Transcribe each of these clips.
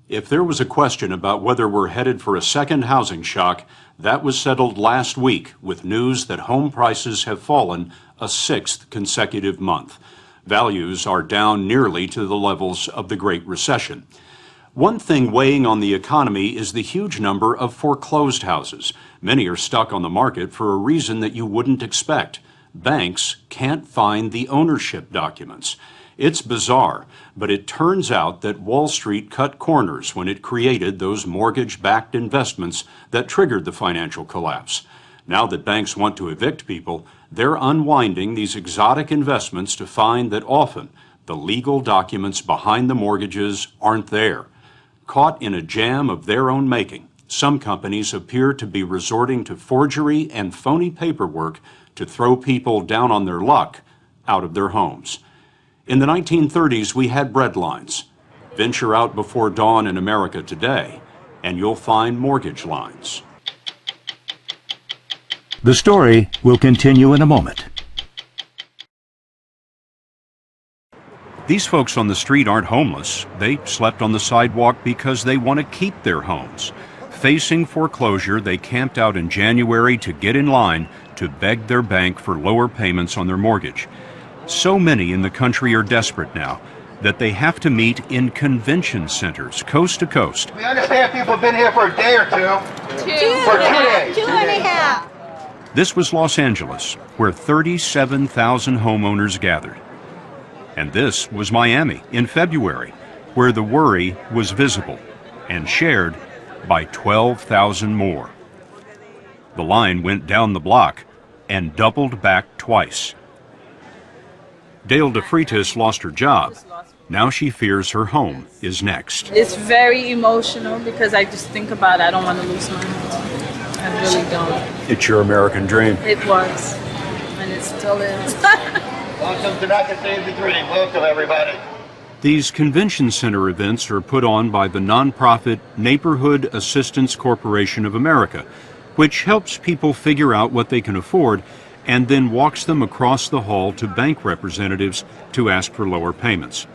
If there was a question about whether we're headed for a second housing shock, that was settled last week with news that home prices have fallen a sixth consecutive month. Values are down nearly to the levels of the Great Recession. One thing weighing on the economy is the huge number of foreclosed houses. Many are stuck on the market for a reason that you wouldn't expect. Banks can't find the ownership documents. It's bizarre, but it turns out that Wall Street cut corners when it created those mortgage-backed investments that triggered the financial collapse. Now that banks want to evict people, they're unwinding these exotic investments to find that often the legal documents behind the mortgages aren't there. Caught in a jam of their own making, some companies appear to be resorting to forgery and phony paperwork to throw people down on their luck out of their homes. In the 1930s, we had bread lines. Venture out before dawn in America today, and you'll find mortgage lines. The story will continue in a moment. These folks on the street aren't homeless. They slept on the sidewalk because they want to keep their homes. Facing foreclosure, they camped out in January to get in line to beg their bank for lower payments on their mortgage. So many in the country are desperate now that they have to meet in convention centers coast to coast. We understand people have been here for a day or two. For 2 days. 2.5. This was Los Angeles, where 37,000 homeowners gathered. And this was Miami in February, where the worry was visible and shared by 12,000 more. The line went down the block and doubled back twice. Dale DeFreitas lost her job. Now she fears her home is next. It's very emotional because I just think about it. I don't want to lose my home. I really don't. It's your American dream. It was, and it still is. Welcome to Not to Save the Dream. Welcome, everybody. These convention center events are put on by the nonprofit Neighborhood Assistance Corporation of America, which helps people figure out what they can afford and then walks them across the hall to bank representatives to ask for lower payments.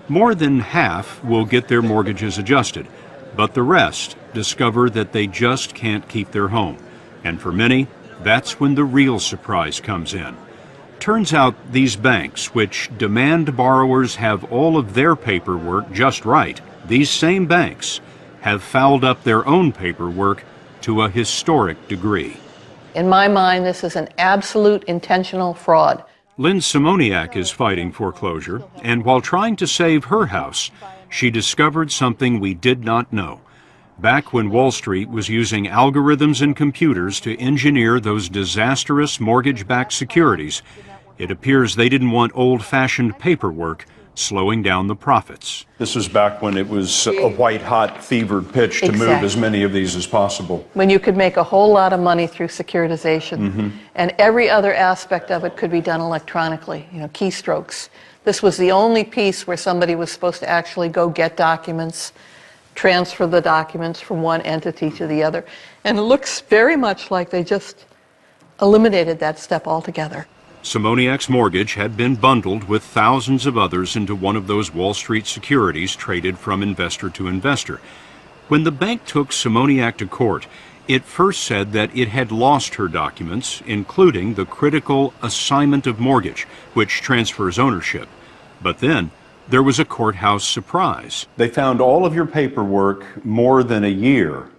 More than half will get their mortgages adjusted, but the rest discover that they just can't keep their home. And for many, that's when the real surprise comes in. Turns out these banks, which demand borrowers have all of their paperwork just right, these same banks have fouled up their own paperwork to a historic degree. In my mind, this is an absolute intentional fraud. Lynn Simoniak is fighting foreclosure, and while trying to save her house, she discovered something we did not know. Back when Wall Street was using algorithms and computers to engineer those disastrous mortgage-backed securities, it appears they didn't want old-fashioned paperwork slowing down the profits. This was back when it was a white-hot, fevered pitch to move as many of these as possible. When you could make a whole lot of money through securitization, and every other aspect of it could be done electronically, keystrokes. This was the only piece where somebody was supposed to actually go get documents, transfer the documents from one entity to the other. And it looks very much like they just eliminated that step altogether. Simoniak's mortgage had been bundled with thousands of others into one of those Wall Street securities traded from investor to investor. When the bank took Simoniak to court, it first said that it had lost her documents, including the critical assignment of mortgage, which transfers ownership. But then there was a courthouse surprise. They found all of your paperwork more than a year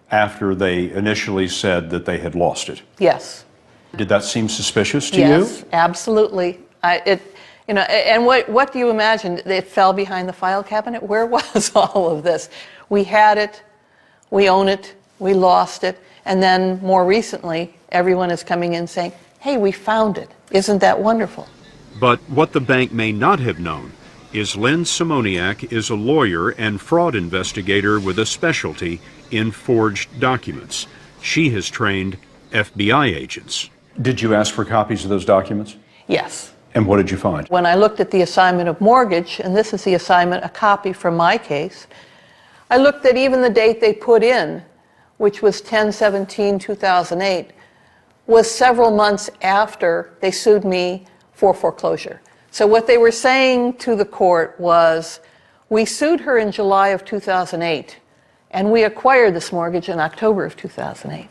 after they initially said that they had lost it. Yes. Did that seem suspicious to you? Yes, absolutely. And what do you imagine? It fell behind the file cabinet? Where was all of this? We had it, we own it, we lost it, and then more recently, everyone is coming in saying, hey, we found it. Isn't that wonderful? But what the bank may not have known is Lynn Simoniak is a lawyer and fraud investigator with a specialty in forged documents. She has trained FBI agents. Did you ask for copies of those documents? Yes. And what did you find? When I looked at the assignment of mortgage, and this is the assignment, a copy from my case, I looked at even the date they put in, which was 10/17/2008, was several months after they sued me for foreclosure. So what they were saying to the court was, We sued her in July of 2008, and we acquired this mortgage in October of 2008.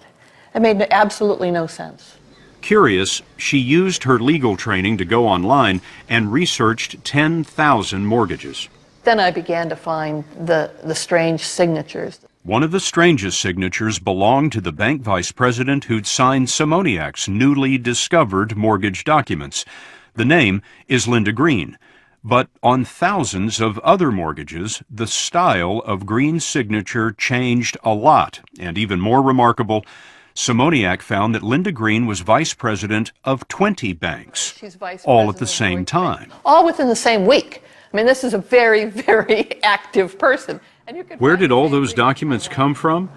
It made absolutely no sense. Curious, she used her legal training to go online and researched 10,000 mortgages. Then I began to find the strange signatures. One of the strangest signatures belonged to the bank vice president who'd signed Simoniak's newly discovered mortgage documents. The name is Linda Green. But on thousands of other mortgages, the style of Green's signature changed a lot. And even more remarkable, Simoniak found that Linda Green was vice president of 20 banks, She's vice all at president the of same North time. Bank. All within the same week. I mean, this is a very, very active person. And you could Where find did the all same those thing. documents come from?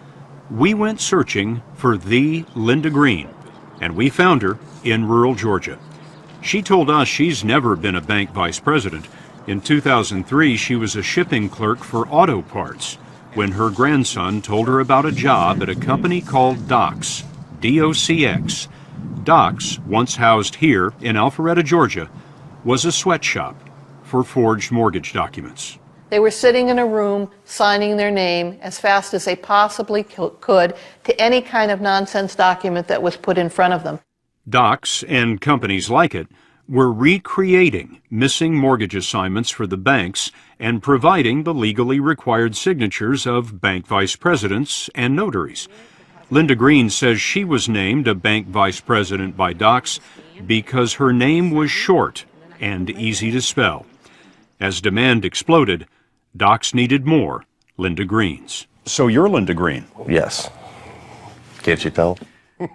We went searching for the Linda Green, and we found her in rural Georgia. She told us she's never been a bank vice president. In 2003, she was a shipping clerk for auto parts when her grandson told her about a job at a company called Docs, D-O-C-X. Docs, once housed here in Alpharetta, Georgia, was a sweatshop for forged mortgage documents. They were sitting in a room signing their name as fast as they possibly could to any kind of nonsense document that was put in front of them. Docs and companies like it were recreating missing mortgage assignments for the banks and providing the legally required signatures of bank vice presidents and notaries. Linda Green says she was named a bank vice president by Docs because her name was short and easy to spell. As demand exploded, Docs needed more Linda Greens. So you're Linda Green. Yes. Can't you tell?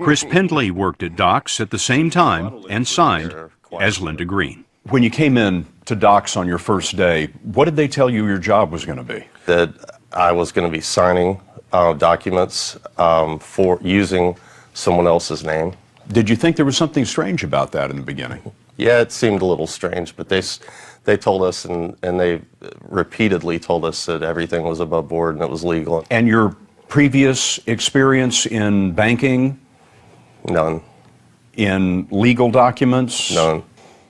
Chris Pendley worked at Docs at the same time and signed as Linda Green. When you came in to Docs on your first day, what did they tell you your job was going to be? That I was going to be signing documents for using someone else's name. Did you think there was something strange about that in the beginning? Yeah, it seemed a little strange, but they told us and they repeatedly told us that everything was above board and it was legal. And your previous experience in banking, None. in legal documents? None.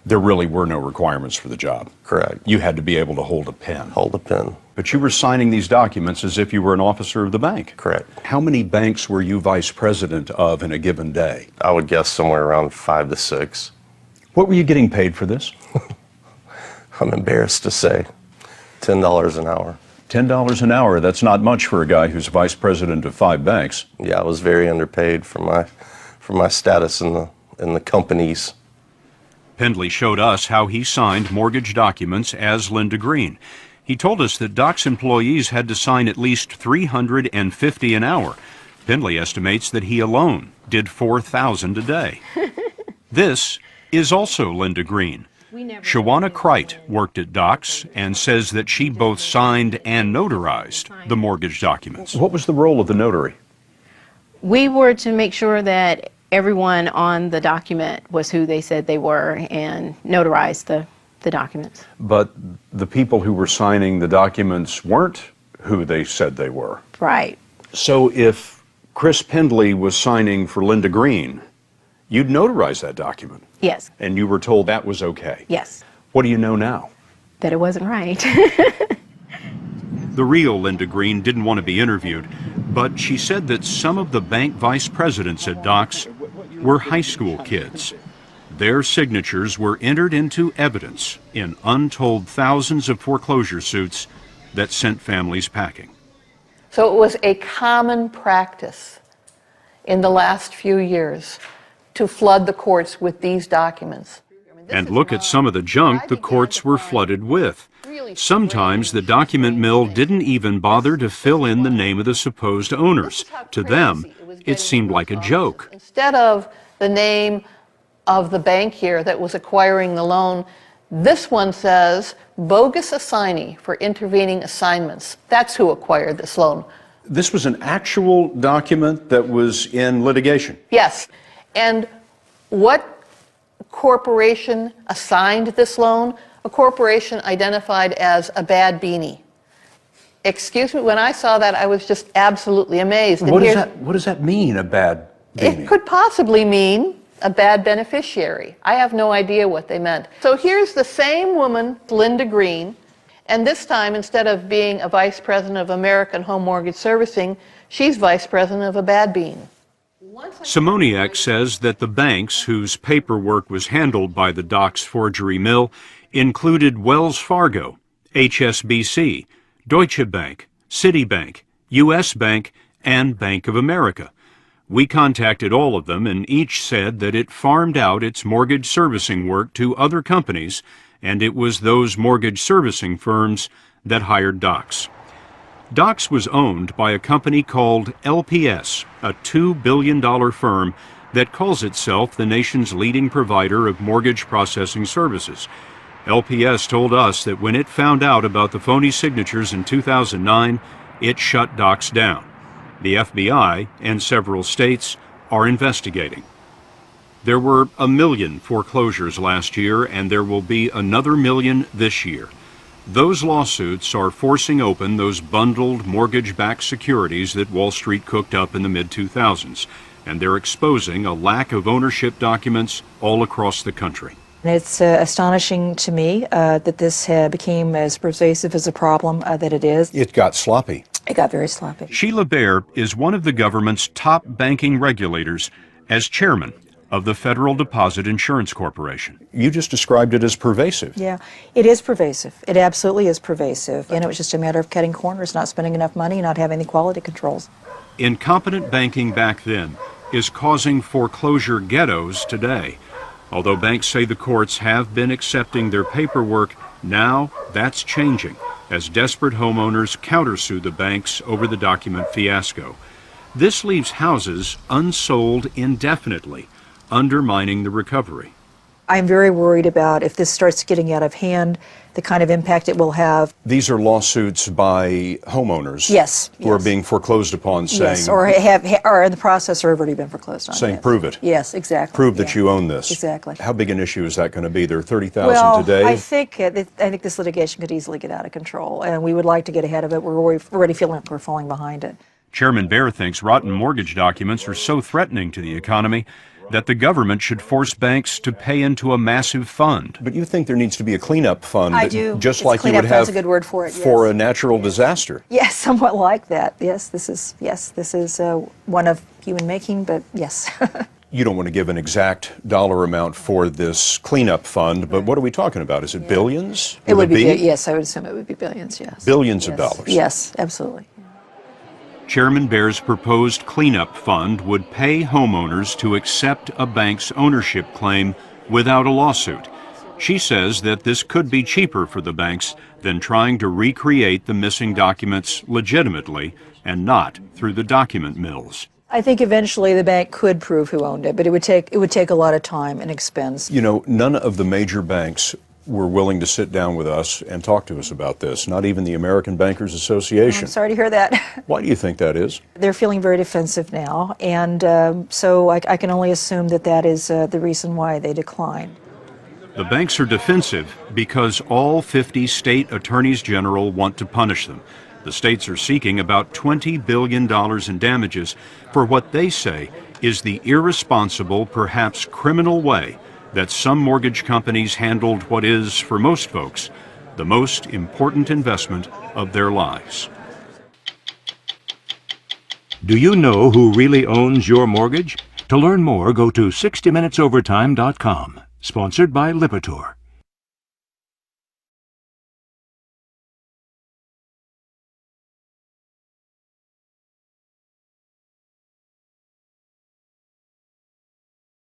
There really were no requirements for the job. Correct. You had to be able to hold a pen. Hold a pen. But you were signing these documents as if you were an officer of the bank. Correct. How many banks were you vice president of in a given day? I would guess somewhere around 5 to 6. What were you getting paid for this? I'm embarrassed to say. $10 an hour. $10 an hour. That's not much for a guy who's vice president of 5 banks. Yeah, I was very underpaid for my status in the companies. Pendley showed us how he signed mortgage documents as Linda Green. He told us that Docs employees had to sign at least $350 an hour. Pendley estimates that he alone did 4,000 a day. This is also Linda Green. Shawana Kreit worked at Docs and says that she both signed and notarized the mortgage documents. What was the role of the notary? We were to make sure that everyone on the document was who they said they were and notarized the documents. But the people who were signing the documents weren't who they said they were. Right. So if Chris Pendley was signing for Linda Green, you'd notarize that document. Yes. And you were told that was okay. Yes. What do you know now? That it wasn't right. The real Linda Green didn't want to be interviewed, but she said that some of the bank vice presidents at Docs were high school kids. Their signatures were entered into evidence in untold thousands of foreclosure suits that sent families packing. So it was a common practice in the last few years to flood the courts with these documents. And look at some of the junk the courts were flooded with. Sometimes the document mill didn't even bother to fill in the name of the supposed owners. To them, it seemed like a joke. Instead of the name of the bank here that was acquiring the loan, this one says bogus assignee for intervening assignments. That's who acquired this loan. This was an actual document that was in litigation. Yes. And what corporation assigned this loan? A corporation identified as a Bad Beanie. Excuse me, when I saw that, I was just absolutely amazed. And What here- does that mean, a bad beanie? It could possibly mean a bad beneficiary. I have no idea what they meant. So here's the same woman, Linda Green, And this time, instead of being a vice president of American Home Mortgage Servicing, she's vice president of a bad bean. Simoniak says that the banks whose paperwork was handled by the Docs forgery mill included Wells Fargo, HSBC, Deutsche Bank, Citibank, U.S. Bank, and Bank of America. We contacted all of them, and each said that it farmed out its mortgage servicing work to other companies, and it was those mortgage servicing firms that hired Docs. Docs was owned by a company called LPS, a $2 billion firm that calls itself the nation's leading provider of mortgage processing services. LPS told us that when it found out about the phony signatures in 2009, it shut Docs down. The FBI and several states are investigating. There were 1 million foreclosures last year, and there will be another 1 million this year. Those lawsuits are forcing open those bundled mortgage-backed securities that Wall Street cooked up in the mid-2000s, and they're exposing a lack of ownership documents all across the country. It's astonishing to me that this became as pervasive as a problem that it is. It got sloppy. It got very sloppy. Sheila Bair is one of the government's top banking regulators as chairman of the Federal Deposit Insurance Corporation. You just described it as pervasive. Yeah, it is pervasive. It absolutely is pervasive. And it was just a matter of cutting corners, not spending enough money, not having the quality controls. Incompetent banking back then is causing foreclosure ghettos today. Although banks say the courts have been accepting their paperwork, now that's changing as desperate homeowners countersue the banks over the document fiasco. This leaves houses unsold indefinitely, undermining the recovery. I'm very worried about if this starts getting out of hand, the kind of impact it will have. These are lawsuits by homeowners Yes, who are yes. being foreclosed upon saying, Yes, or in the process or have already been foreclosed on. saying yes. prove it. Yes, exactly. Prove that yeah. you own this. Exactly. How big an issue is that going to be? There are 30,000 Well, today. I think this litigation could easily get out of control, and we would like to get ahead of it. We're already feeling like we're falling behind it. Chairman Bair thinks rotten mortgage documents are so threatening to the economy that the government should force banks to pay into a massive fund. But you think there needs to be a cleanup fund, I do. just It's like you cleanup would have fund's a good word for it, for yes. a natural disaster. Yes, somewhat like that. Yes, this is one of human making, but yes. You don't want to give an exact dollar amount for this cleanup fund, but what are we talking about? Is it billions? It would be, be? yes, I would assume it would be billions, yes. Billions of Yes. dollars. Yes, absolutely. Chairman Bair's proposed cleanup fund would pay homeowners to accept a bank's ownership claim without a lawsuit. She says that this could be cheaper for the banks than trying to recreate the missing documents legitimately and not through the document mills. I think eventually the bank could prove who owned it, but it would take a lot of time and expense. You know, none of the major banks were willing to sit down with us and talk to us about this, not even the American Bankers Association. I'm sorry to hear that. Why do you think that is? They're feeling very defensive now, and so I can only assume that is the reason why they declined. The banks are defensive because all 50 state attorneys general want to punish them. The states are seeking about $20 billion in damages for what they say is the irresponsible, perhaps criminal way that some mortgage companies handled what is, for most folks, the most important investment of their lives. Do you know who really owns your mortgage? To learn more, go to 60minutesovertime.com. Sponsored by Lipitor.